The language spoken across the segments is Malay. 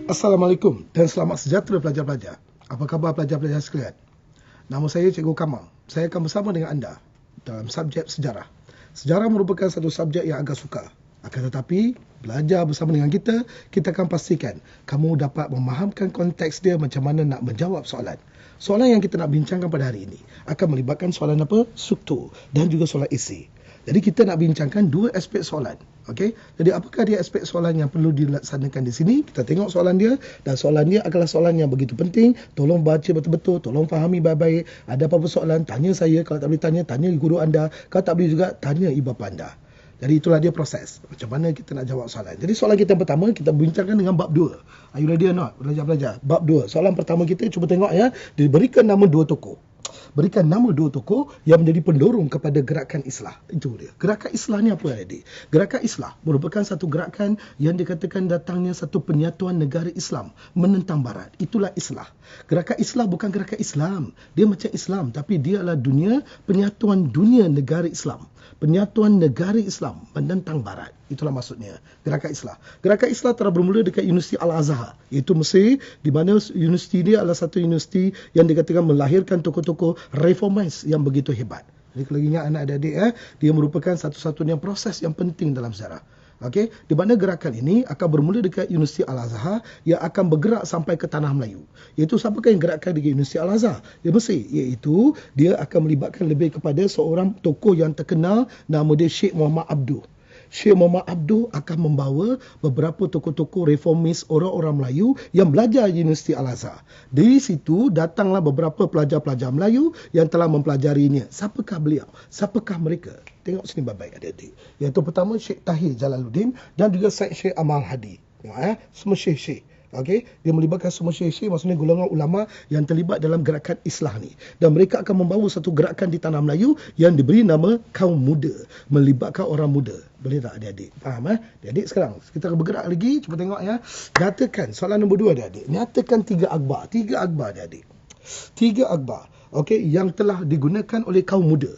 Assalamualaikum dan selamat sejahtera pelajar-pelajar. Apa khabar pelajar-pelajar sekalian? Nama saya Cikgu Kamal. Saya akan bersama dengan anda dalam subjek sejarah. Sejarah merupakan satu subjek yang agak sukar. Akan tetapi, belajar bersama dengan kita akan pastikan kamu dapat memahamkan konteks dia macam mana nak menjawab soalan. Soalan yang kita nak bincangkan pada hari ini akan melibatkan soalan apa? Struktur dan juga soalan esei. Jadi kita nak bincangkan dua aspek soalan. Okey. Jadi apakah dia aspek soalan yang perlu dilaksanakan di sini? Kita tengok soalan dia, dan soalan dia adalah soalan yang begitu penting. Tolong baca betul-betul, tolong fahami baik-baik. Ada apa-apa soalan, tanya saya. Kalau tak boleh tanya guru anda. Kalau tak boleh juga, tanya ibu bapa anda. Jadi itulah dia proses. Macam mana kita nak jawab soalan. Jadi soalan kita yang pertama, kita bincangkan dengan bab 2. Are you ready or not? Belajar-belajar. Bab 2. Soalan pertama kita, cuba tengok ya. Diberikan nama dua tokoh. Berikan nama dua tokoh yang menjadi pendorong kepada gerakan Islah. Itu dia. Gerakan Islah ni apa, adik? Gerakan Islah merupakan satu gerakan yang dikatakan datangnya satu penyatuan negara Islam menentang Barat. Itulah Islah. Gerakan Islah bukan gerakan Islam. Dia macam Islam, tapi dia adalah penyatuan dunia negara Islam. Penyatuan negara Islam menentang Barat. Itulah maksudnya gerakan Islah. Gerakan Islah telah bermula dekat Universiti Al-Azhar, iaitu Mesir, di mana universiti ini adalah satu universiti yang dikatakan melahirkan tokoh-tokoh reformis yang begitu hebat. Jadi kalau ingat anak-adik, dia merupakan satu-satunya proses yang penting dalam sejarah. Okey, di mana gerakan ini akan bermula dekat Universiti Al-Azhar yang akan bergerak sampai ke tanah Melayu. Iaitu siapakah yang gerakkan di Universiti Al-Azhar? Di Mesir. Iaitu dia akan melibatkan lebih kepada seorang tokoh yang terkenal, nama dia Sheikh Muhammad Abduh. Syekh Muhammad Abduh akan membawa beberapa tokoh-tokoh reformis orang-orang Melayu yang belajar di Universiti Al-Azhar. Di situ datanglah beberapa pelajar-pelajar Melayu yang telah mempelajarinya. Siapakah beliau? Siapakah mereka? Tengok sini baik-baik adik-adik. Iaitu pertama Syekh Tahir Jalaluddin dan juga Syekh Amal Hadi. Tengok semua syekh-syekh. Okey, dia melibatkan semua syekh-syekh, maksudnya golongan ulama yang terlibat dalam gerakan Islah ni. Dan mereka akan membawa satu gerakan di tanah Melayu yang diberi nama kaum muda, melibatkan orang muda. Boleh tak adik-adik? Faham adik-adik sekarang? Kita akan bergerak lagi, cuba tengok ya. Nyatakan soalan nombor 2 adik-adik. Nyatakan 3 akhbar. 3 akhbar adik-adik. 3 akhbar, okey, yang telah digunakan oleh kaum muda.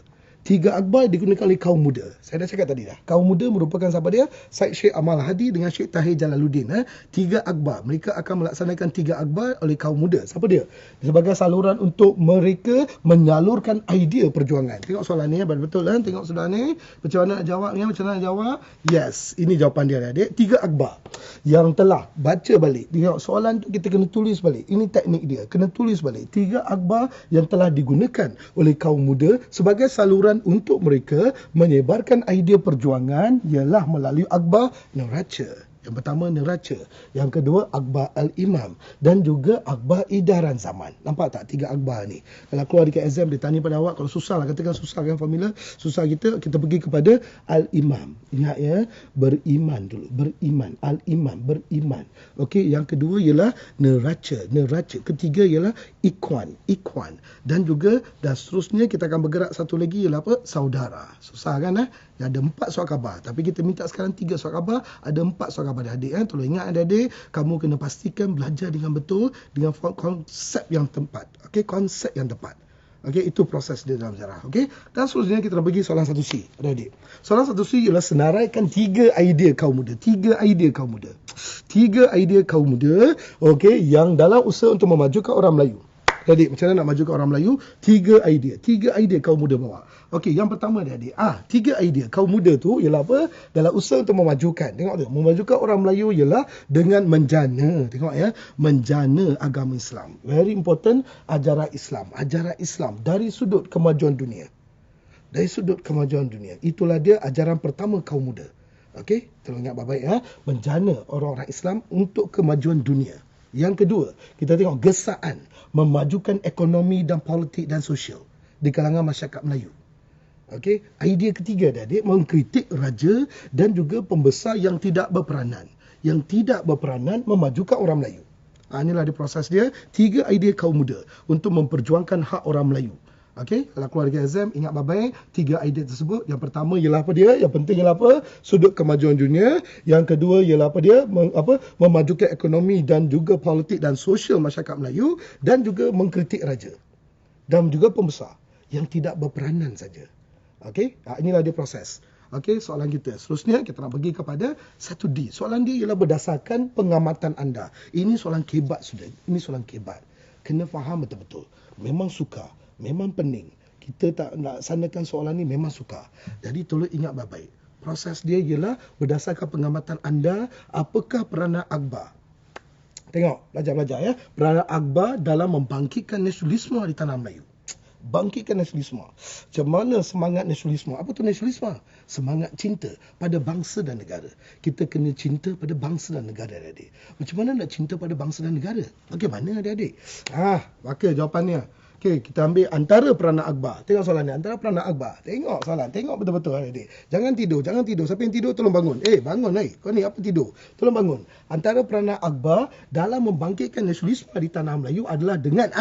3 akhbar digunakan oleh kaum muda. Saya dah cakap tadi dah. Kaum muda merupakan siapa dia? Syekh Amal Hadi dengan Syekh Tahir Jalaluddin. 3 akhbar. Mereka akan melaksanakan 3 akhbar oleh kaum muda. Siapa dia? Sebagai saluran untuk mereka menyalurkan idea perjuangan. Tengok soalan ni betul kan? Tengok soalan ni. Macam mana nak jawabnya? Macam mana nak jawab? Yes. Ini jawapan dia adik. 3 akhbar yang telah baca balik. Tengok soalan tu kita kena tulis balik. Ini teknik dia. Kena tulis balik. 3 akhbar yang telah digunakan oleh kaum muda sebagai saluran untuk mereka menyebarkan idea perjuangan ialah melalui akhbar neraca. Yang pertama neraca, yang kedua akhbar Al-Imam dan juga akhbar Edaran Zaman. Nampak tak 3 akhbar ni? Kalau keluar dekat exam dia tanya pada awak, kalau susah lah, katakan susah kan formula, susah kita pergi kepada Al-Imam. Ingat ya, beriman dulu, beriman, Al-Imam, beriman. Okey, yang kedua ialah neraca, ketiga ialah ikhwan, dan juga dan seterusnya kita akan bergerak satu lagi ialah apa? Saudara. Susah kan Ada 4 surat khabar, tapi kita minta sekarang 3 surat khabar, ada 4 surat khabar adik Tolong ingat adik, kamu kena pastikan belajar dengan betul, dengan konsep yang tepat. Okey, konsep yang tepat. Okey, itu proses dia dalam sejarah. Okey, dan seterusnya kita pergi soalan 1C adik. Soalan 1C ialah senaraikan 3 idea kaum muda. 3 idea kaum muda. 3 idea kaum muda, okey, yang dalam usaha untuk memajukan orang Melayu. Adik, macam mana nak majukan orang Melayu? 3 idea. 3 idea kaum muda bawa. Okey, yang pertama dia adik. 3 idea kaum muda tu ialah apa? Dalam usaha untuk memajukan. Tengok tu. Memajukan orang Melayu ialah dengan menjana. Tengok ya. Menjana agama Islam. Very important. Ajaran Islam. Ajaran Islam dari sudut kemajuan dunia. Dari sudut kemajuan dunia. Itulah dia ajaran pertama kaum muda. Okey, tolong ingat baik-baik menjana orang-orang Islam untuk kemajuan dunia. Yang kedua, kita tengok gesaan memajukan ekonomi dan politik dan sosial di kalangan masyarakat Melayu. Okey, idea ketiga dia adik, mengkritik raja dan juga pembesar yang tidak berperanan. Yang tidak berperanan memajukan orang Melayu. Inilah dia proses dia, 3 idea kaum muda untuk memperjuangkan hak orang Melayu. Okey, kalau keluar dari exam, ingat baik-baik 3 idea tersebut. Yang pertama ialah apa dia? Yang penting ialah apa? Sudut kemajuan dunia. Yang kedua ialah apa dia? Memajukan ekonomi dan juga politik dan sosial masyarakat Melayu, dan juga mengkritik raja dan juga pembesar yang tidak berperanan saja. Okey, inilah dia proses. Okey, soalan kita. Seterusnya kita nak pergi kepada 1D. Soalan dia ialah berdasarkan pengamatan anda. Ini soalan kebat sudah. Ini soalan kebat. Kena faham betul-betul. Memang suka, memang pening. Kita tak nak sanakan soalan ni memang suka. Jadi tolong ingat baik-baik. Proses dia ialah berdasarkan pengamatan anda, apakah peranan Akbar? Tengok, belajar-belajar ya. Peranan Akbar dalam membangkitkan nasionalisme di tanah Melayu. Bangkitkan nasionalisme. Macam mana semangat nasionalisme? Apa tu nasionalisme? Semangat cinta pada bangsa dan negara. Kita kena cinta pada bangsa dan negara, adik-adik. Macam mana nak cinta pada bangsa dan negara? Bagaimana, adik-adik? Maka jawapannya. Okey, kita ambil antara peranan Akbar. Tengok soalan ni, antara peranan Akbar. Tengok soalan, tengok betul-betul, adik-adik. Jangan tidur, jangan tidur. Siapa yang tidur, tolong bangun. Bangun, kau ni apa tidur? Tolong bangun. Antara peranan Akbar dalam membangkitkan nasionalisme di tanah Melayu adalah dengan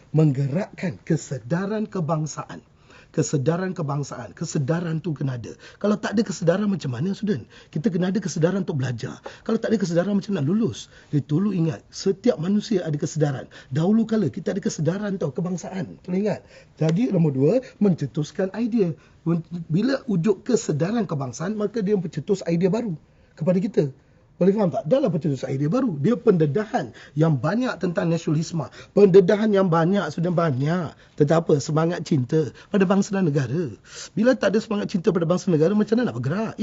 menggerakkan kesedaran kebangsaan. Kesedaran kebangsaan. Kesedaran tu kena ada. Kalau tak ada kesedaran macam mana, student? Kita kena ada kesedaran untuk belajar. Kalau tak ada kesedaran macam nak lulus? Jadi tolong ingat, setiap manusia ada kesedaran. Dahulu kala kita ada kesedaran tau, kebangsaan. Tolong ingat. Jadi nombor 2, mencetuskan idea. Bila wujud kesedaran kebangsaan, maka dia mencetus idea baru kepada kita. Boleh faham tak? Dalam pencetusan idea baru, dia pendedahan yang banyak tentang nasionalisme. Pendedahan yang banyak, sudah banyak. Tetapi semangat cinta pada bangsa dan negara. Bila tak ada semangat cinta pada bangsa dan negara, macam mana nak bergerak?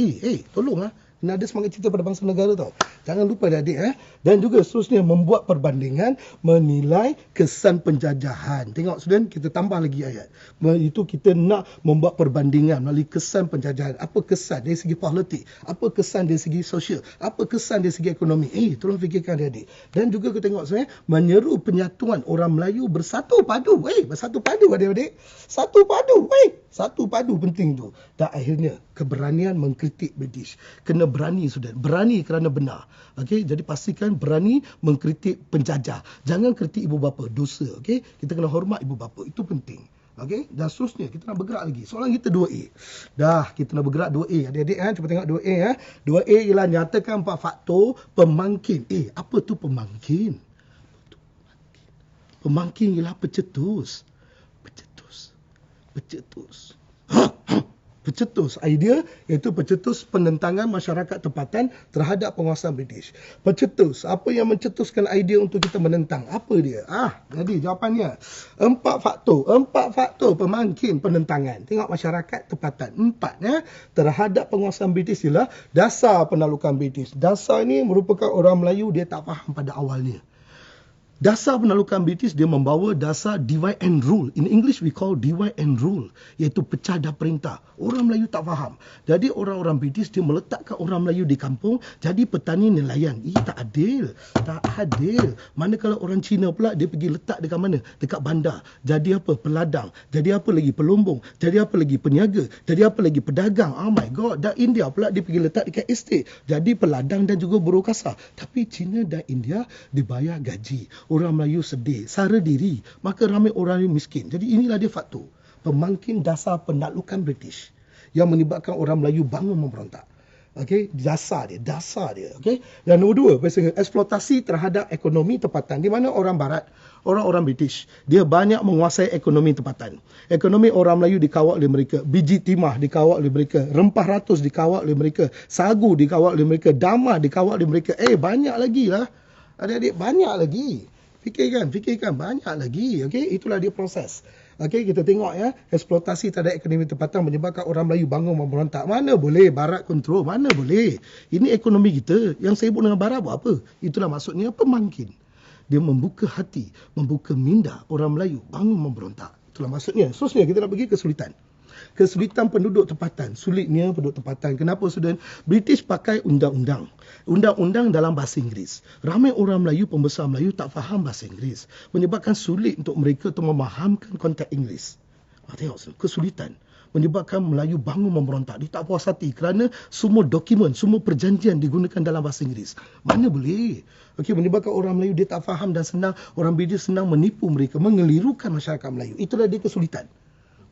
Tolong kena ada semangat cinta pada bangsa dan negara tau. Jangan lupa adik. Dan juga seterusnya membuat perbandingan, menilai kesan penjajahan. Tengok student, kita tambah lagi ayat. Itu kita nak membuat perbandingan melalui kesan penjajahan. Apa kesan dari segi politik? Apa kesan dari segi sosial? Apa kesan dari segi ekonomi? Tolong fikirkan adik. Dan juga kita tengok sebenarnya menyeru penyatuan orang Melayu bersatu padu. Bersatu padu adik-adik. Satu padu. Satu padu penting tu. Dan akhirnya keberanian mengkritik British. Kena berani sudah. Berani kerana benar. Okey, jadi pastikan berani mengkritik penjajah. Jangan kritik ibu bapa, dosa. Okey, kita kena hormat ibu bapa. Itu penting. Okey, dan seterusnya kita nak bergerak lagi. Soalan kita 2A. Dah, kita nak bergerak 2A. Adik-adik cuba tengok 2A 2A ialah nyatakan 4 faktor pemangkin. Apa tu pemangkin? Pemangkin ialah pencetus. Pencetus idea, iaitu pencetus penentangan masyarakat tempatan terhadap penguasaan British. Pencetus, apa yang mencetuskan idea untuk kita menentang? Apa dia? Jadi jawapannya 4 faktor pemangkin penentangan. Tengok masyarakat tempatan. 4 terhadap penguasaan British ialah dasar penaklukan British. Dasar ini merupakan orang Melayu dia tak faham pada awalnya. Dasar penaklukan British dia membawa dasar divide and rule. In English we call divide and rule, iaitu pecah dan perintah. Orang Melayu tak faham. Jadi orang-orang British dia meletakkan orang Melayu di kampung jadi petani nelayan. Tak adil. Tak adil. Manakala orang Cina pula dia pergi letak dekat mana? Dekat bandar. Jadi apa? Peladang. Jadi apa lagi? Pelombong. Jadi apa lagi? Peniaga. Jadi apa lagi? Pedagang. Oh my God. Dan India pula dia pergi letak dekat estate. Jadi peladang dan juga buruh kasar. Tapi Cina dan India dibayar gaji. Orang Melayu sedih, sara diri, maka ramai orang yang miskin. Jadi inilah dia faktor pemangkin dasar penaklukan British yang menyebabkan orang Melayu bangun memberontak. Okey, dasar dia. Okey. Dan nombor 2, eksploitasi terhadap ekonomi tempatan. Di mana orang Barat, orang-orang British, dia banyak menguasai ekonomi tempatan. Ekonomi orang Melayu dikawal oleh mereka, biji timah dikawal oleh mereka, rempah ratus dikawal oleh mereka, sagu dikawal oleh mereka, damar dikawal oleh mereka. Banyak lagi lah. Adik-adik, banyak lagi. Fikirkan banyak lagi. Okey, itulah dia proses. Okey, kita tengok eksploitasi terhadap ekonomi tempatan menyebabkan orang Melayu bangun memberontak. Mana boleh Barat kontrol? Mana boleh? Ini ekonomi kita. Yang saya sebut dengan Barat buat apa? Itulah maksudnya pemangkin. Dia membuka hati, membuka minda orang Melayu bangun memberontak. Itulah maksudnya. Seterusnya kita nak pergi kesulitan. Kesulitan penduduk tempatan. Sulitnya penduduk tempatan. Kenapa, student? British pakai undang-undang. Undang-undang dalam bahasa Inggeris. Ramai orang Melayu, pembesar Melayu tak faham bahasa Inggeris. Menyebabkan sulit untuk mereka untuk memahamkan konteks Inggeris. Tengok, kesulitan. Menyebabkan Melayu bangun memberontak. Dia tak puas hati kerana semua dokumen, semua perjanjian digunakan dalam bahasa Inggeris. Mana boleh? Okey, menyebabkan orang Melayu dia tak faham dan senang, orang British senang menipu mereka, mengelirukan masyarakat Melayu. Itulah dia kesulitan.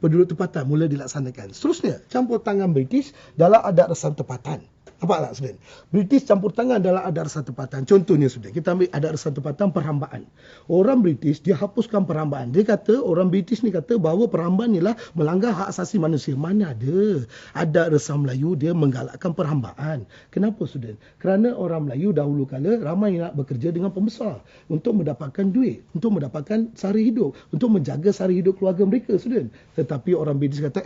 Penduduk tempatan mula dilaksanakan. Seterusnya, campur tangan British dalam adat resam tempatan. Nampak tak student? British campur tangan dalam adat resam tempatan. Contohnya student, kita ambil adat resam tempatan perhambaan. Orang British dia hapuskan perhambaan. Dia kata, orang British ni kata bahawa perhambaan ni lah melanggar hak asasi manusia. Mana ada? Adat resam Melayu dia menggalakkan perhambaan. Kenapa student? Kerana orang Melayu dahulu kala ramai nak bekerja dengan pembesar untuk mendapatkan duit, untuk mendapatkan sara hidup, untuk menjaga sara hidup keluarga mereka student. Tetapi orang British kata,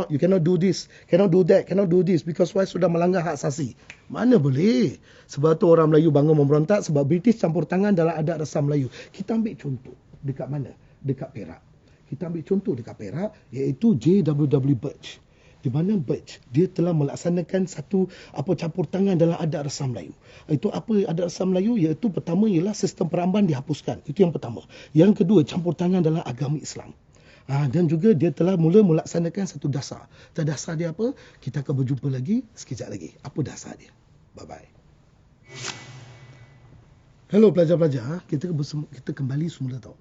you cannot do this, cannot do that, cannot do this because why sudah melanggar hak asasi. Mana boleh? Sebab tu orang Melayu bangun memberontak sebab British campur tangan dalam adat resam Melayu. Kita ambil contoh dekat mana? Dekat Perak. Kita ambil contoh dekat Perak iaitu J.W.W. Birch. Di mana Birch dia telah melaksanakan satu campur tangan dalam adat resam Melayu. Itu apa adat resam Melayu? Iaitu pertama ialah sistem perambaan dihapuskan. Itu yang pertama. Yang kedua, campur tangan dalam agama Islam. Dan juga dia telah mula melaksanakan satu dasar. Dasar dia apa? Kita akan berjumpa lagi sekejap lagi. Apa dasar dia? Bye-bye. Hello pelajar-pelajar, kita kembali semula tau.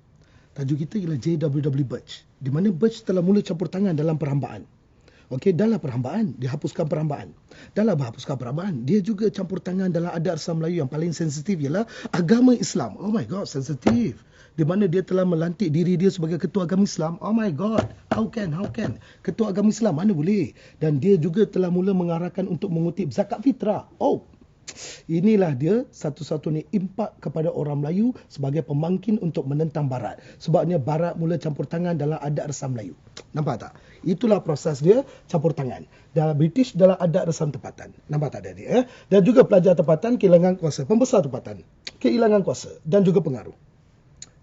Tajuk kita ialah J.W.W. Birch. Di mana Birch telah mula campur tangan dalam perhambaan. Okey, dalam perhambaan, dia hapuskan perhambaan. Dalam menghapuskan perhambaan, dia juga campur tangan dalam adat resam Melayu yang paling sensitif ialah agama Islam. Oh my god, sensitif. Di mana dia telah melantik diri dia sebagai ketua agama Islam. Oh my god, how can? Ketua agama Islam, mana boleh? Dan dia juga telah mula mengarahkan untuk mengutip zakat fitrah. Oh, inilah dia satu-satunya impak kepada orang Melayu sebagai pemangkin untuk menentang Barat. Sebabnya Barat mula campur tangan dalam adat resam Melayu. Nampak tak? Itulah proses dia campur tangan. Dalam British dalam adat resam tempatan. Nampak tak dia? Dan juga pelajar tempatan kehilangan kuasa. Pembesar tempatan kehilangan kuasa dan juga pengaruh.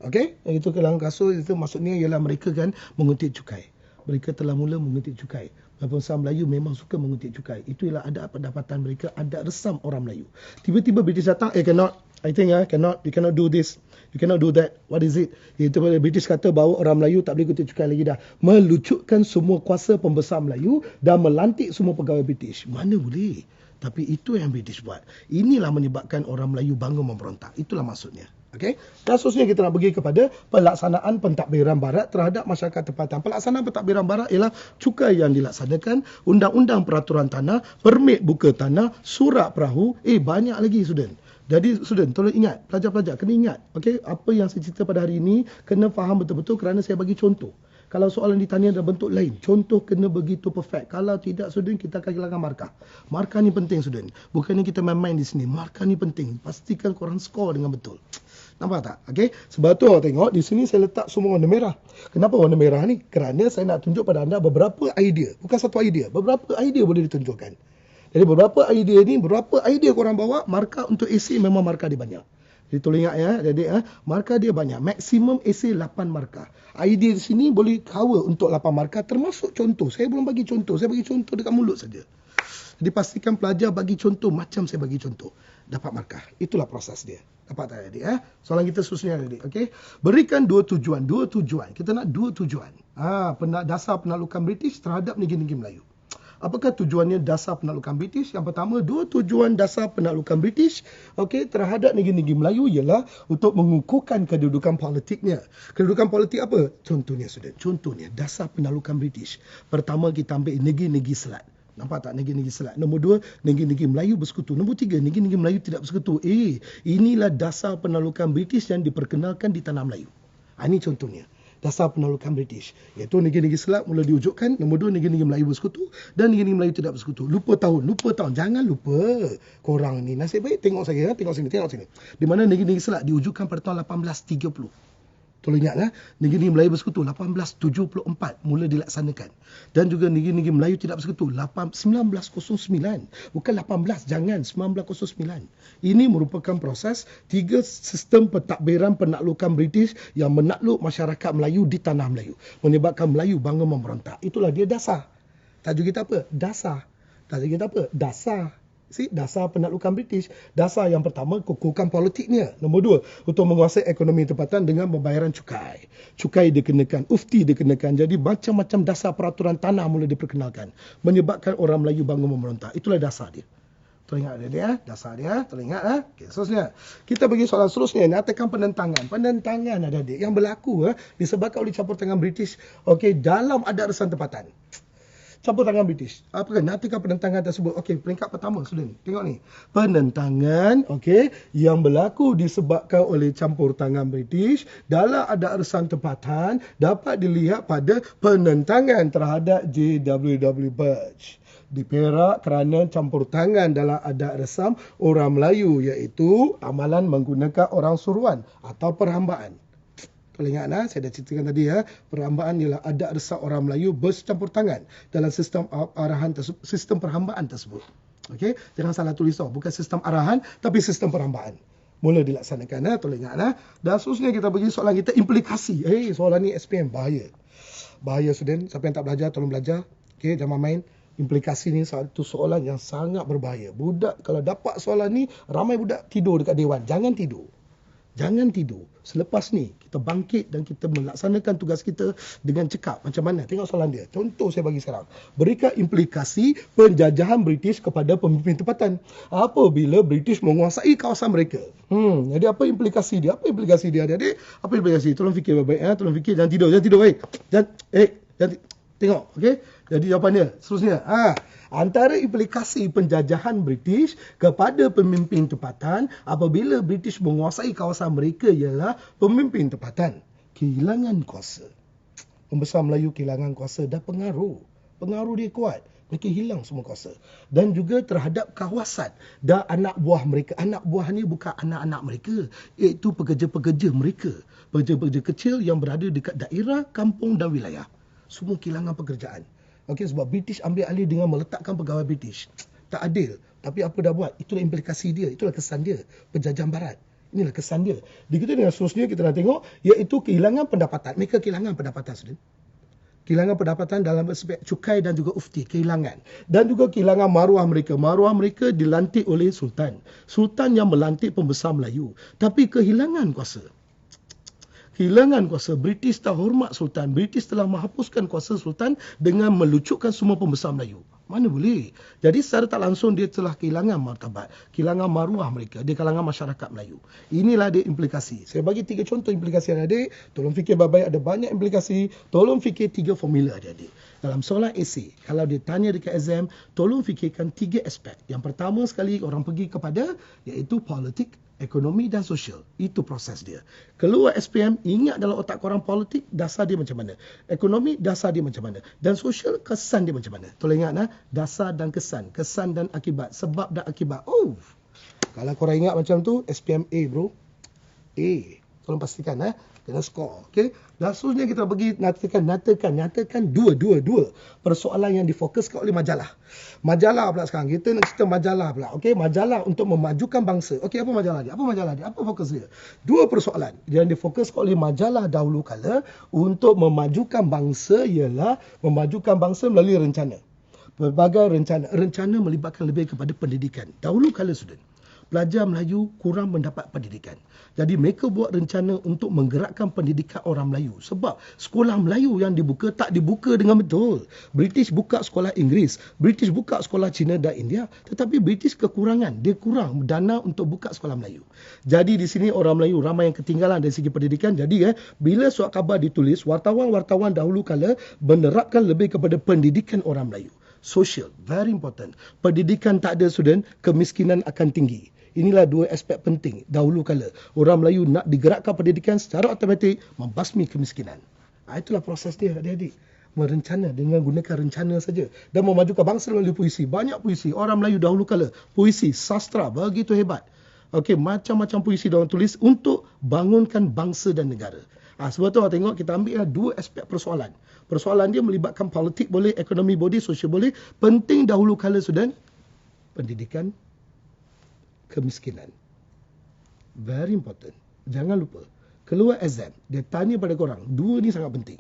Okey, itu kehilangan kuasa itu maksudnya ialah mereka kan mengutip cukai. Mereka telah mula mengutip cukai. Pembesar Melayu memang suka mengutip cukai. Itu ialah adat pendapatan mereka, adat resam orang Melayu. Tiba-tiba British datang, cannot. I think cannot, you cannot do this. You cannot do that. What is it? Itu British kata bahawa orang Melayu tak boleh kutip cukai lagi dah. Melucutkan semua kuasa pembesar Melayu dan melantik semua pegawai British. Mana boleh? Tapi itu yang British buat. Inilah menyebabkan orang Melayu bangun memberontak. Itulah maksudnya. Okey. Dan seterusnya kita nak pergi kepada pelaksanaan pentadbiran Barat terhadap masyarakat tempatan. Pelaksanaan pentadbiran Barat ialah cukai yang dilaksanakan, undang-undang peraturan tanah, permit buka tanah, surat perahu, banyak lagi student. Jadi student, tolong ingat, pelajar-pelajar kena ingat, okey, apa yang saya cerita pada hari ini kena faham betul-betul kerana saya bagi contoh. Kalau soalan ditanya dalam bentuk lain, contoh kena begitu perfect. Kalau tidak, student, kita akan kehilangan markah. Markah ni penting, student. Bukannya kita main-main di sini. Markah ni penting. Pastikan korang skor dengan betul. Nampak tak? Okey. Sebab tu awak tengok, di sini saya letak semua warna merah. Kenapa warna merah ni? Kerana saya nak tunjuk pada anda beberapa idea. Bukan satu idea. Beberapa idea boleh ditunjukkan. Jadi beberapa idea ni, beberapa idea korang bawa, markah untuk essay memang markah dia banyak. Jadi tolong ingat ya. Jadi markah dia banyak. Maksimum essay 8 markah. Idea di sini boleh cover untuk 8 markah termasuk contoh. Saya belum bagi contoh. Saya bagi contoh dekat mulut saja. Jadi pastikan pelajar bagi contoh macam saya bagi contoh. Dapat markah. Itulah proses dia. Dapat tak adik? Soalan kita seterusnya adik. Okey. Berikan dua tujuan. Dua tujuan. Kita nak dua tujuan. Dasar penaklukan British terhadap negeri-negeri Melayu. Apakah tujuannya dasar penaklukan British? Yang pertama, dua tujuan dasar penaklukan British terhadap negeri-negeri Melayu ialah untuk mengukuhkan kedudukan politiknya. Kedudukan politik apa? Contohnya, student. Contohnya, dasar penaklukan British. Pertama, kita ambil negeri-negeri selat. Nampak tak negeri-negeri selat? Nombor dua, negeri-negeri Melayu bersekutu. Nombor tiga, negeri-negeri Melayu tidak bersekutu. Inilah dasar penaklukan British yang diperkenalkan di tanah Melayu. Ini contohnya. Dasar penaklukan British. Iaitu negeri-negeri selat mula diwujudkan. Nombor 2, negeri-negeri Melayu bersekutu. Dan negeri-negeri Melayu tidak bersekutu. Lupa tahun. Jangan lupa. Korang ni nasib baik tengok saya. Tengok sini. Di mana negeri-negeri selat diwujudkan pada tahun 1830. Tolong ingat negeri-negeri Melayu bersekutu 1874 mula dilaksanakan. Dan juga negeri-negeri Melayu tidak bersekutu 1909. Bukan 18, jangan 1909. Ini merupakan proses 3 sistem pentadbiran penaklukan British yang menakluk masyarakat Melayu di tanah Melayu. Menyebabkan Melayu bangun memberontak. Itulah dia dasar. Tajuk kita apa? Dasar. Tajuk kita apa? Dasar. Dasar penaklukan British. Dasar yang pertama, kukuhkan politiknya. Nombor 2, untuk menguasai ekonomi tempatan dengan pembayaran cukai. Cukai dikenakan, ufti dikenakan. Jadi macam-macam dasar peraturan tanah mula diperkenalkan. Menyebabkan orang Melayu bangun memberontak. Itulah dasar dia. Teringat dia, dasar dia. Teringat. Okay, seterusnya. Kita bagi soalan seterusnya. Nyatakan penentangan. Penentangan adik-adik yang berlaku disebabkan oleh campur tangan British dalam adat resam tempatan. campur tangan British. Apakah nyatakan penentangan tersebut? Okey, peringkat pertama student. Tengok ni. Penentangan, okey, yang berlaku disebabkan oleh campur tangan British dalam adat resam tempatan dapat dilihat pada penentangan terhadap J.W.W. Birch di Perak kerana campur tangan dalam adat resam orang Melayu, iaitu amalan menggunakan orang suruhan atau perhambaan. Kalau ingat saya dah ceritakan tadi perhambaan ialah adat resam orang Melayu bercampur tangan dalam sistem arahan tersebut, sistem perhambaan tersebut. Okey, jangan salah tulis bukan sistem arahan tapi sistem perhambaan. Mula dilaksanakan tolong ingat Dan seterusnya kita pergi soalan kita implikasi. Soalan ni SPM bahaya. Bahaya student, siapa yang tak belajar tolong belajar. Okey, jangan main. Implikasi ni satu soalan yang sangat berbahaya. Budak kalau dapat soalan ni, ramai budak tidur dekat dewan. Jangan tidur. Jangan tidur. Selepas ni, kita bangkit dan kita melaksanakan tugas kita dengan cekap. Macam mana? Tengok soalan dia. Contoh saya bagi sekarang. Berikan implikasi penjajahan British kepada pemimpin tempatan apabila British menguasai kawasan mereka. Jadi apa implikasi dia? Apa implikasi dia adik-adik? Apa implikasi? Tolong fikir baik-baik. Tolong fikir. Jangan tidur. Jangan tidur. Jangan tengok. Okey? Jadi jawapannya. Seterusnya. Antara implikasi penjajahan British kepada pemimpin tempatan apabila British menguasai kawasan mereka ialah pemimpin tempatan kehilangan kuasa. Pembesar Melayu kehilangan kuasa dan pengaruh. Pengaruh dia kuat. Mereka hilang semua kuasa. Dan juga terhadap kawasan dan anak buah mereka. Anak buah ni bukan anak-anak mereka, iaitu pekerja-pekerja mereka. Pekerja-pekerja kecil yang berada dekat daerah, kampung dan wilayah. Semua kehilangan pekerjaan. Okey, sebab British ambil alih dengan meletakkan pegawai British. Tak adil. Tapi apa dah buat? Itulah implikasi dia. Itulah kesan dia. Penjajahan barat. Inilah kesan dia. Begitu dengan seterusnya kita nak tengok, iaitu kehilangan pendapatan. Mereka kehilangan pendapatan, student. Kehilangan pendapatan dalam aspek cukai dan juga ufti. Kehilangan. Dan juga kehilangan maruah mereka. Maruah mereka dilantik oleh Sultan. Sultan yang melantik pembesar Melayu. Tapi kehilangan kuasa. Kehilangan kuasa. British tak hormat Sultan. British telah menghapuskan kuasa Sultan dengan melucutkan semua pembesar Melayu. Mana boleh. Jadi secara tak langsung dia telah kehilangan martabat. Kehilangan maruah mereka di kalangan masyarakat Melayu. Inilah dia implikasi. Saya bagi 3 contoh implikasi adik-adik. Tolong fikir baik-baik, ada banyak implikasi. Tolong fikir 3 formula adik-adik. Dalam soalan esei, kalau dia tanya dekat exam, tolong fikirkan 3 aspek. Yang pertama sekali orang pergi kepada iaitu politik, ekonomi dan sosial. Itu proses dia. Keluar SPM, ingat dalam otak korang politik, dasar dia macam mana. Ekonomi, dasar dia macam mana. Dan sosial, kesan dia macam mana. Tolong ingat dasar dan kesan. Kesan dan akibat. Sebab dan akibat. Kalau korang ingat macam tu, SPM A bro. A. Tolong pastikan kena skor. Okey. Dan seterusnya kita pergi nyatakan dua persoalan yang difokuskan oleh majalah. Majalah pula sekarang. Kita nak cerita majalah pula. Okey, majalah untuk memajukan bangsa. Okey, apa majalah dia? Apa fokus dia? 2 persoalan yang difokuskan oleh majalah dahulu kala untuk memajukan bangsa ialah memajukan bangsa melalui rencana. Berbagai rencana. Rencana melibatkan lebih kepada pendidikan. Dahulu kala student, pelajar Melayu kurang mendapat pendidikan. Jadi mereka buat rencana untuk menggerakkan pendidikan orang Melayu. Sebab sekolah Melayu yang dibuka tak dibuka dengan betul. British buka sekolah Inggeris. British buka sekolah Cina dan India. Tetapi British kekurangan. Dia kurang dana untuk buka sekolah Melayu. Jadi di sini orang Melayu ramai yang ketinggalan dari segi pendidikan. Jadi bila surat khabar ditulis, wartawan-wartawan dahulu kala menerapkan lebih kepada pendidikan orang Melayu. Social, very important. Pendidikan tak ada student, kemiskinan akan tinggi. Inilah 2 aspek penting dahulu kala. Orang Melayu nak digerakkan pendidikan secara automatik membasmi kemiskinan. Itulah proses dia adik-adik. Merencana dengan gunakan rencana saja. Dan memajukan bangsa melalui puisi. Banyak puisi. Orang Melayu dahulu kala. Puisi, sastra begitu hebat. Okey, macam-macam puisi diorang tulis untuk bangunkan bangsa dan negara. Sebab tu awak tengok kita ambil 2 aspek persoalan. Persoalan dia melibatkan politik boleh, ekonomi boleh, sosial boleh. Penting dahulu kala student, pendidikan, kemiskinan. Very important. Jangan lupa. Keluar exam, dia tanya pada korang. 2 ni sangat penting.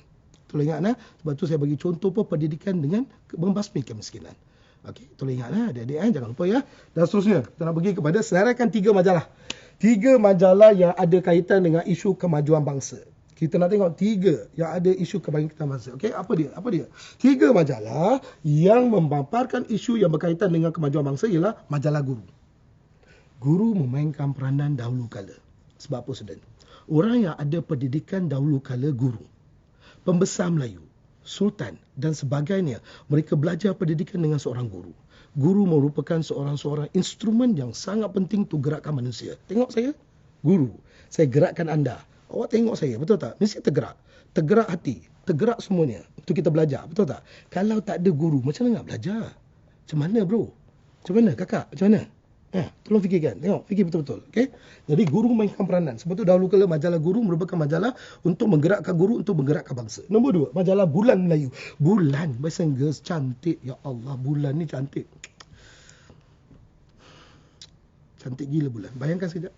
Tolong ingat sebab tu saya bagi contoh pun pendidikan dengan membasmi kemiskinan. Okey, tolong ingat adik-adik jangan lupa Dan seterusnya, kita nak pergi kepada senaraikan 3 majalah. 3 majalah yang ada kaitan dengan isu kemajuan bangsa. Kita nak tengok 3 yang ada isu kebangkitan bangsa. Okey, apa dia? 3 majalah yang memaparkan isu yang berkaitan dengan kemajuan bangsa ialah majalah Guru. Guru memainkan peranan dahulu kala. Sebab apa, student? Orang yang ada pendidikan dahulu kala guru. Pembesar Melayu. sultan dan sebagainya. Mereka belajar pendidikan dengan seorang guru. Guru merupakan seorang instrumen yang sangat penting untuk gerakkan manusia. Tengok saya, guru. Saya gerakkan anda. Awak tengok saya, betul tak? Mesti tergerak. Tergerak hati, tergerak semuanya untuk kita belajar, betul tak? Kalau tak ada guru, macam mana nak belajar? Macam mana bro? Macam mana kakak? Macam mana? Tolong fikirkan. Tengok, fikir betul-betul. Okay? Jadi guru mainkan peranan. Sebab tu dahulu kala majalah guru merupakan majalah untuk menggerakkan guru, untuk menggerakkan bangsa. Nombor 2, majalah Bulan Melayu. Bulan, bahasa Inggeris, cantik. Ya Allah, bulan ni cantik. Cantik gila bulan. Bayangkan sekejap.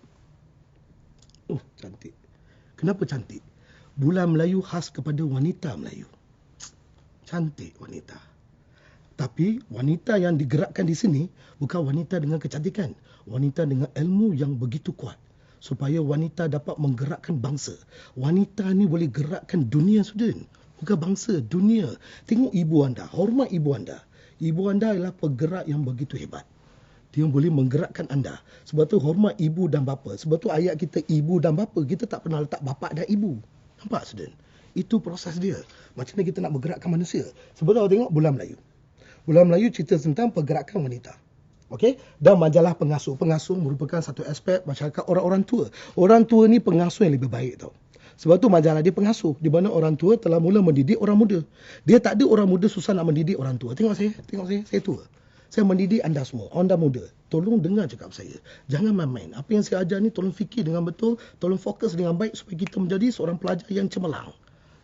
Cantik. Kenapa cantik? Bulan Melayu khas kepada wanita Melayu. Cantik wanita. Tapi wanita yang digerakkan di sini bukan wanita dengan kecantikan. Wanita dengan ilmu yang begitu kuat. Supaya wanita dapat menggerakkan bangsa. Wanita ni boleh gerakkan dunia, student. Bukan bangsa, dunia. Tengok ibu anda, hormat ibu anda. Ibu anda adalah penggerak yang begitu hebat. Dia boleh menggerakkan anda. Sebab tu hormat ibu dan bapa. Sebab tu ayat kita ibu dan bapa. Kita tak pernah letak bapa dan ibu. Nampak, student? Itu proses dia. Macam mana kita nak bergerakkan manusia. Sebab tu tengok Bulan Melayu. Bulan Melayu cerita tentang pergerakan wanita. Okey? Dan majalah pengasuh. Pengasuh merupakan satu aspek masyarakat orang-orang tua. Orang tua ni pengasuh yang lebih baik tau. Sebab tu majalah dia pengasuh. Di mana orang tua telah mula mendidik orang muda. Dia tak ada orang muda susah nak mendidik orang tua. Tengok saya. Saya tua. Saya mendidik anda semua. Anda muda. Tolong dengar cakap saya. Jangan main-main. Apa yang saya ajar ni tolong fikir dengan betul. Tolong fokus dengan baik supaya kita menjadi seorang pelajar yang cemerlang.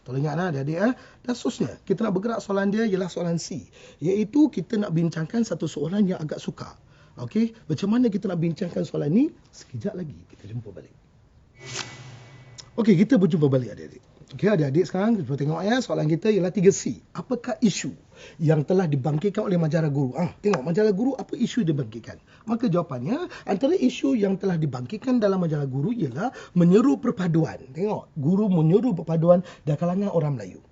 Tolong ingat adik-adik. Dan seterusnya, kita nak bergerak soalan dia ialah soalan C. Iaitu kita nak bincangkan satu soalan yang agak sukar. Okey, macam mana kita nak bincangkan soalan ni? Sekejap lagi kita jumpa balik. Okey, kita berjumpa balik adik-adik. Okey, adik-adik sekarang kita tengok soalan kita ialah 3C. Apakah isu yang telah dibangkitkan oleh majalah guru? Tengok majalah guru apa isu dibangkitkan? Maka jawapannya antara isu yang telah dibangkitkan dalam majalah guru ialah menyeru perpaduan. Tengok, guru menyeru perpaduan dari kalangan orang Melayu.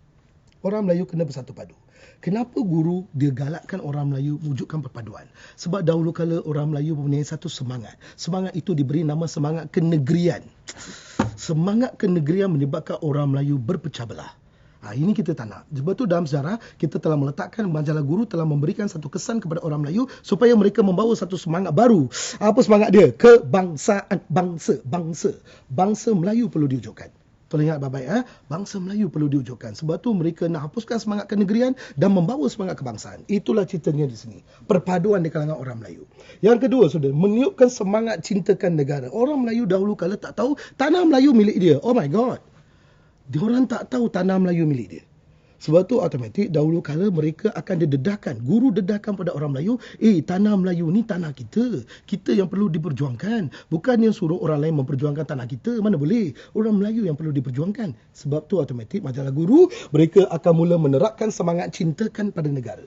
Orang Melayu kena bersatu padu. Kenapa guru dia galakkan orang Melayu wujudkan perpaduan? Sebab dahulu kala orang Melayu mempunyai satu semangat. Semangat itu diberi nama semangat kenegrian. Semangat kenegrian menyebabkan orang Melayu berpecah belah. Ini kita tak nak. Sebab tu dalam sejarah kita telah meletakkan majalah guru telah memberikan satu kesan kepada orang Melayu supaya mereka membawa satu semangat baru. Apa semangat dia? Kebangsaan, bangsa. Bangsa Melayu perlu diwujudkan. Tolong ingat baik-baik, bangsa Melayu perlu diwujudkan. Sebab tu mereka nak hapuskan semangat kenegrian dan membawa semangat kebangsaan. Itulah ceritanya di sini. Perpaduan di kalangan orang Melayu. Yang kedua, sudah meniupkan semangat cintakan negara. Orang Melayu dahulu kala tak tahu tanah Melayu milik dia. Oh my God. Diorang tak tahu tanah Melayu milik dia. Sebab tu automatik dahulu kala mereka akan didedahkan. Guru dedahkan pada orang Melayu, tanah Melayu ni tanah kita. Kita yang perlu diperjuangkan. Bukan yang suruh orang lain memperjuangkan tanah kita. Mana boleh. Orang Melayu yang perlu diperjuangkan. Sebab tu automatik majalah guru, mereka akan mula menerapkan semangat cintakan pada negara.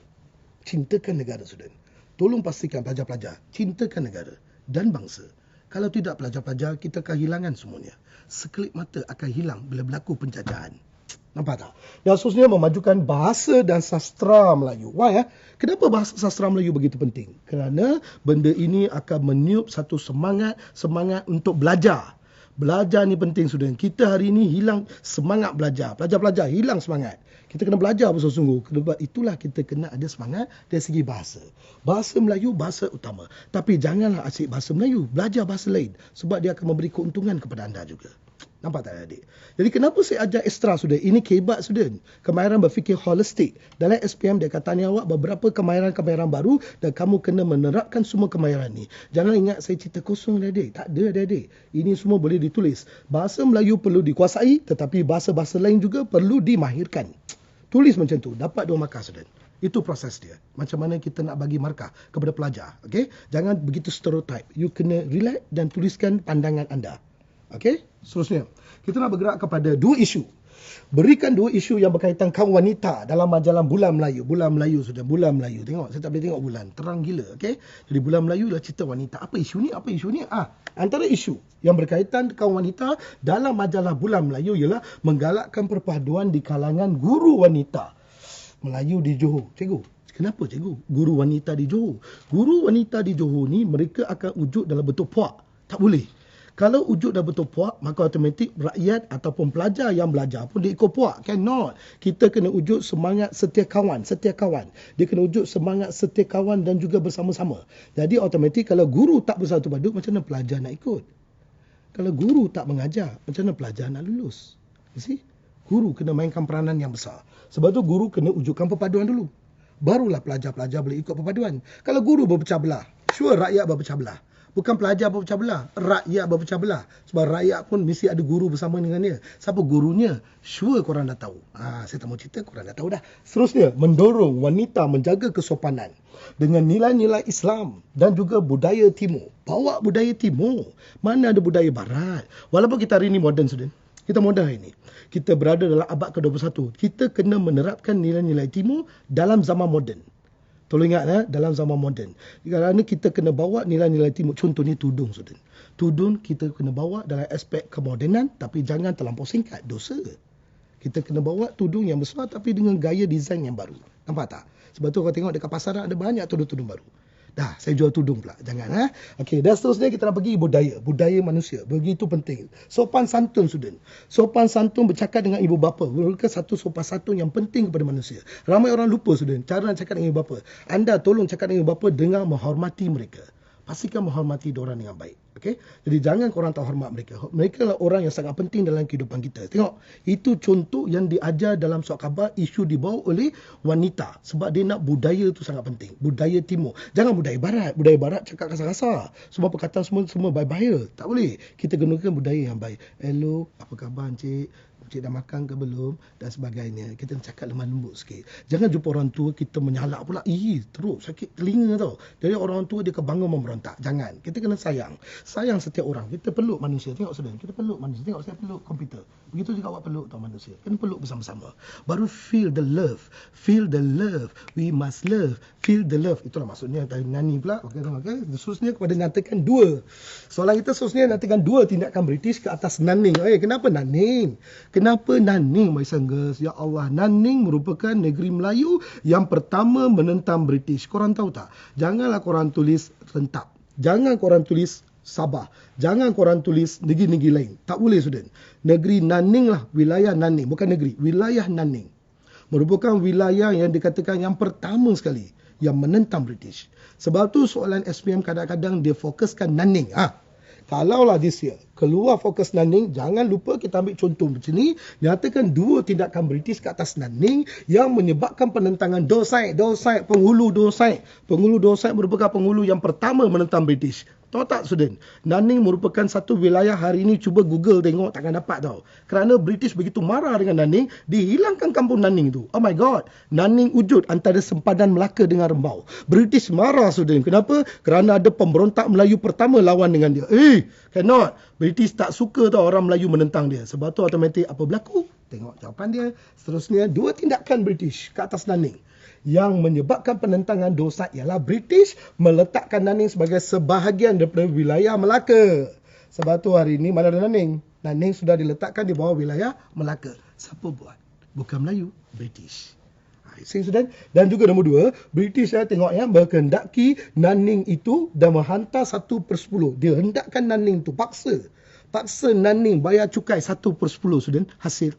Cintakan negara, student. Tolong pastikan pelajar-pelajar, cintakan negara dan bangsa. Kalau tidak pelajar-pelajar, kita akan hilangkan semuanya. Sekelip mata akan hilang bila berlaku penjajahan. Nampak tak? Dan seterusnya memajukan bahasa dan sastra Melayu. Why? Kenapa bahasa sastra Melayu begitu penting? Kerana benda ini akan meniup satu semangat untuk belajar. Belajar ni penting, student. Kita hari ini hilang semangat belajar. Pelajar-pelajar hilang semangat. Kita kena belajar bersungguh-sungguh. Sebab itulah kita kena ada semangat dari segi bahasa. Bahasa Melayu, bahasa utama. Tapi janganlah asyik bahasa Melayu. Belajar bahasa lain. Sebab dia akan memberi keuntungan kepada anda juga. Nampak tak adik? Jadi kenapa saya ajar ekstra, student? Ini kehebat, student. Kemahiran berfikir holistik. Dalam SPM dia kata ni awak beberapa kemahiran-kemahiran baru dan kamu kena menerapkan semua kemahiran ni. Jangan ingat saya cerita kosong adik. Tak ada adik. Ini semua boleh ditulis. Bahasa Melayu perlu dikuasai tetapi bahasa-bahasa lain juga perlu dimahirkan. Tulis macam tu. Dapat 2 markah, student. Itu proses dia. Macam mana kita nak bagi markah kepada pelajar. Okay? Jangan begitu stereotype. You kena relax dan tuliskan pandangan anda. Okey, seterusnya kita nak bergerak kepada 2 isu. Berikan 2 isu yang berkaitan kaum wanita dalam majalah Bulan Melayu. Bulan Melayu, sudah Bulan Melayu. Tengok, saya tak boleh tengok bulan. Terang gila, okey. Jadi Bulan Melayu adalah cerita wanita. Apa isu ni? Antara isu yang berkaitan kaum wanita dalam majalah Bulan Melayu ialah menggalakkan perpaduan di kalangan guru wanita Melayu di Johor. Cikgu, kenapa cikgu? Guru wanita di Johor. Guru wanita di Johor ni mereka akan wujud dalam bentuk puak. Tak boleh. Kalau wujud dah betul puak, maka automatik rakyat ataupun pelajar yang belajar pun dia ikut puak. Cannot. Kita kena wujud semangat setia kawan. Dia kena wujud semangat setia kawan dan juga bersama-sama. Jadi automatik kalau guru tak bersatu padu, macam mana pelajar nak ikut? Kalau guru tak mengajar, macam mana pelajar nak lulus? You see? Guru kena mainkan peranan yang besar. Sebab tu guru kena wujudkan perpaduan dulu. Barulah pelajar-pelajar boleh ikut perpaduan. Kalau guru berpecah belah, sure rakyat berpecah belah. Bukan pelajar berpecah belah, rakyat berpecah belah. Sebab rakyat pun mesti ada guru bersama dengan dia. Siapa gurunya? Sure korang dah tahu. Saya tak mau cerita, korang dah tahu dah. Seterusnya, mendorong wanita menjaga kesopanan dengan nilai-nilai Islam dan juga budaya timur. Bawa budaya timur. Mana ada budaya barat? Walaupun kita hari ini moden, student. Kita moden hari ini. Kita berada dalam abad ke-21. Kita kena menerapkan nilai-nilai timur dalam zaman moden. Tolong ingat, dalam zaman moden. Kerana kita kena bawa nilai-nilai timur. Contohnya tudung, student. Tudung kita kena bawa dalam aspek kemodenan, tapi jangan terlampau singkat. Dosa. Kita kena bawa tudung yang besar, tapi dengan gaya desain yang baru. Nampak tak? Sebab tu kau tengok dekat pasaran ada banyak tudung-tudung baru. Dah, saya jual tudung pula. Jangan. Okey, dan seterusnya kita nak pergi budaya. Budaya manusia. Begitu penting. Sopan santun, student. Sopan santun bercakap dengan ibu bapa. Merupakan satu sopan santun yang penting kepada manusia. Ramai orang lupa, student, cara nak cakap dengan ibu bapa. Anda tolong cakap dengan ibu bapa dengan menghormati mereka. Pastikan menghormati diorang dengan baik. Okay? Jadi jangan korang tak hormat mereka. Mereka lah orang yang sangat penting dalam kehidupan kita. Tengok, itu contoh yang diajar dalam surat khabar isu dibawa oleh wanita. Sebab dia nak budaya tu sangat penting. Budaya timur. Jangan budaya barat. Budaya barat cakap kasar-kasar. Semua perkataan semua baik-baik. Tak boleh. Kita gunakan budaya yang baik. Hello, apa khabar encik? Encik dah makan ke belum? Dan sebagainya. Kita cakap lemah lembut sikit. Jangan jumpa orang tua kita menyalak pula. Teruk sakit telinga tau. Jadi orang tua dia kebangun memberontak. Jangan. Kita kena sayang. Sayang setiap orang. Kita peluk manusia. Tengok sedang. Kita peluk manusia. Tengok saya peluk komputer. Begitu juga awak peluk tau manusia. Kena peluk bersama-sama. Baru feel the love. Feel the love. We must love. Feel the love. Itulah maksudnya. Tadi nani pula. Okay. Seterusnya kepada nyatakan dua. Soalan kita seterusnya nyatakan dua tindakan British ke atas Nanning. Kenapa Nanning? Kenapa Nanning, my sangers? Ya Allah, Nanning merupakan negeri Melayu yang pertama menentang British. Korang tahu tak? Janganlah korang tulis rentap. Jangan korang tulis Sabah. Jangan korang tulis negeri-negeri lain. Tak boleh, student. Negeri Nanning lah, wilayah Nanning. Bukan negeri, wilayah Nanning. Merupakan wilayah yang dikatakan yang pertama sekali yang menentang British. Sebab tu soalan SPM kadang-kadang dia fokuskan Nanning. Kalaulah this year keluar fokus Nanning, jangan lupa kita ambil contoh macam ni. Nyatakan dua tindakan British ke atas Nanning yang menyebabkan penentangan Dorset, penghulu Dorset. Penghulu Dorset merupakan penghulu yang pertama menentang British. Tahu tak, student? Nanning merupakan satu wilayah hari ini, cuba Google tengok, takkan dapat tau. Kerana British begitu marah dengan Nanning, dihilangkan kampung Nanning tu. Oh my God. Nanning wujud antara sempadan Melaka dengan Rembau. British marah, student. Kenapa? Kerana ada pemberontak Melayu pertama lawan dengan dia. Cannot. British tak suka tau orang Melayu menentang dia. Sebab tu automatik apa berlaku? Tengok jawapan dia. Seterusnya, dua tindakan British ke atas Nanning yang menyebabkan penentangan Dorset ialah British meletakkan Nanning sebagai sebahagian daripada wilayah Melaka. Sebab tu hari ini mana ada Nanning? Nanning sudah diletakkan di bawah wilayah Melaka. Siapa buat? Bukan Melayu, British. Dan juga nombor dua, British tengok berkehendaki Nanning itu dan menghantar 1/10. Dia hendakkan Nanning tu, paksa Nanning bayar cukai 1/10, student. Hasil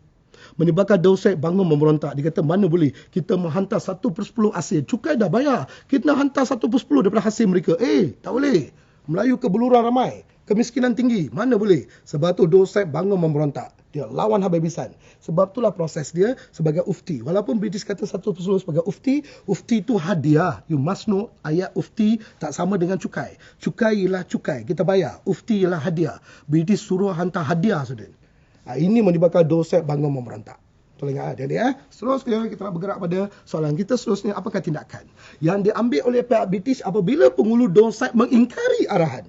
menyebabkan Dorset bangun memberontak. Dia kata mana boleh kita menghantar 1/10 hasil. Cukai dah bayar. Kita nak hantar 1/10 daripada hasil mereka. Tak boleh. Melayu kebeluran ramai. Kemiskinan tinggi. Mana boleh. Sebab tu Dorset bangun memberontak. Dia lawan habis-habisan. Sebab itulah proses dia sebagai ufti. Walaupun British kata 1/10 sebagai ufti. Ufti itu hadiah. You must know ayat ufti tak sama dengan cukai. Cukai ialah cukai. Kita bayar. Ufti ialah hadiah. British suruh hantar hadiah, student. Ini menyebabkan Dorset bangun memberontak. Tolong ingat dia. Seterusnya kita nak bergerak pada soalan kita. Seterusnya, apakah tindakan yang diambil oleh pihak British apabila penghulu Dorset mengingkari arahan?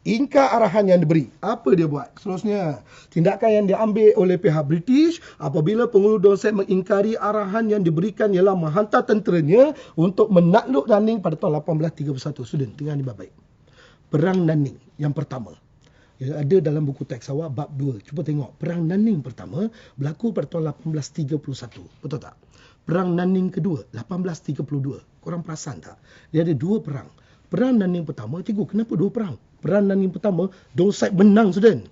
Ingkar arahan yang diberi. Apa dia buat? Seterusnya, tindakan yang diambil oleh pihak British apabila penghulu Dorset mengingkari arahan yang diberikan ialah menghantar tenteranya untuk menakluk Nanning pada tahun 1831. Student, tengah ni baik-baik. Perang Nanning yang pertama. Yang ada dalam buku teks awak bab 2. Cuba tengok. Perang Nanning pertama berlaku pada tahun 1831. Betul tak? Perang Nanning kedua 1832. Korang perasan tak? Dia ada dua perang. Perang Nanning pertama, cikgu, kenapa dua perang? peranan yang pertama, Dorset menang, student.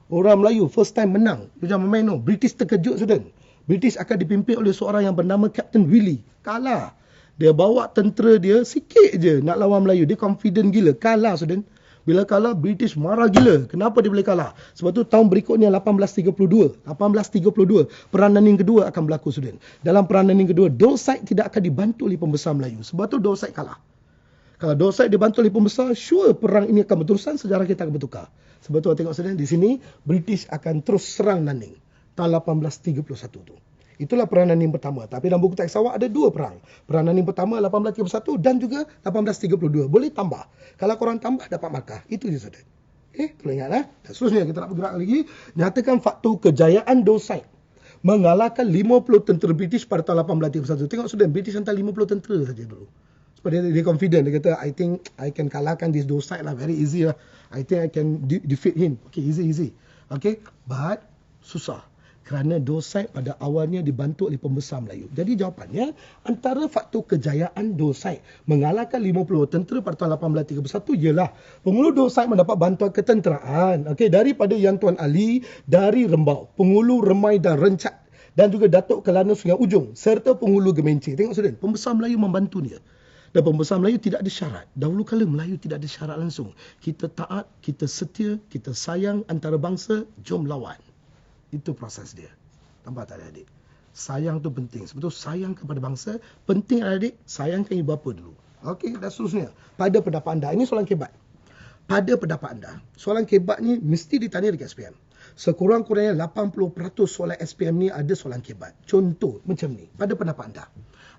Orang Melayu first time menang. Dia jangan main no. British terkejut, student. British akan dipimpin oleh seorang yang bernama Captain Willie. Kalah. Dia bawa tentera dia sikit je nak lawan Melayu. Dia confident gila. Kalah, student. Bila kalah, British marah gila. Kenapa dia boleh kalah? Sebab tu tahun berikutnya 1832, peranan yang kedua akan berlaku, student. Dalam peranan yang kedua, Dorset tidak akan dibantu oleh pembesar Melayu. Sebab tu Dorset kalah. Kalau Dorset dibantu oleh pembesar, sure perang ini akan berterusan, sejarah kita akan bertukar. Sebab tu tengok student, di sini British akan terus serang Nanning tahun 1831 tu. Itulah peranan yang pertama. Tapi dalam buku teks awak ada dua perang. Peranan yang pertama 1831 dan juga 1832. Boleh tambah. Kalau korang tambah dapat markah. Itu je student. Tolong ingat. Dan seterusnya kita nak bergerak lagi. Nyatakan faktor kejayaan Dorset mengalahkan 50 tentera British pada tahun 1831. Tengok student, British hantar 50 tentera saja dulu. Sebab dia confident. Dia kata, I think I can kalahkan this Dorset lah. Very easy lah. I think I can defeat him. Okay, easy. Okay, but susah. Kerana Dorset pada awalnya dibantu oleh pembesar Melayu. Jadi jawapannya, antara faktor kejayaan Dorset mengalahkan 50 tentera pada tahun 1831 ialah penghulu Dorset mendapat bantuan ketenteraan daripada Yang Tuan Ali dari Rembau, penghulu Remai dan Rencak, dan juga Datuk Kelana Sungai Ujung serta penghulu Gemencing. Tengok student, pembesar Melayu membantu dia. Dan pembesar Melayu tidak ada syarat. Dahulu kala Melayu tidak ada syarat langsung. Kita taat, kita setia, kita sayang antara bangsa, jom lawan. Itu proses dia. Nampak tak adik? Sayang tu penting. Sebab tu sayang kepada bangsa, penting adik, sayangkan ibu bapa dulu. Okey, dan seterusnya. Pada pendapat anda, ini soalan kebat. Pada pendapat anda, soalan kebat ni mesti ditanya dekat SPM. Sekurang-kurangnya 80% soalan SPM ni ada soalan kebat. Contoh macam ni. Pada pendapat anda,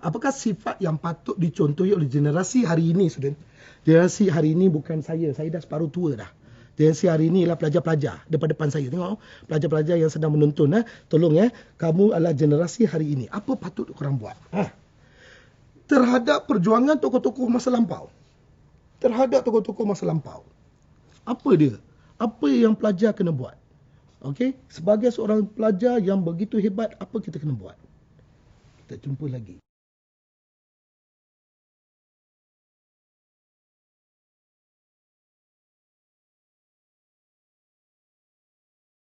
apakah sifat yang patut dicontohi oleh generasi hari ini, student? Generasi hari ini bukan saya dah separuh tua dah. Generasi hari ini ialah pelajar-pelajar depan saya. Tengok, pelajar-pelajar yang sedang menonton. Tolong kamu adalah generasi hari ini. Apa patut korang buat? Terhadap perjuangan tokoh-tokoh masa lampau. Apa dia? Apa yang pelajar kena buat? Okey, sebagai seorang pelajar yang begitu hebat, apa kita kena buat? Kita jumpa lagi.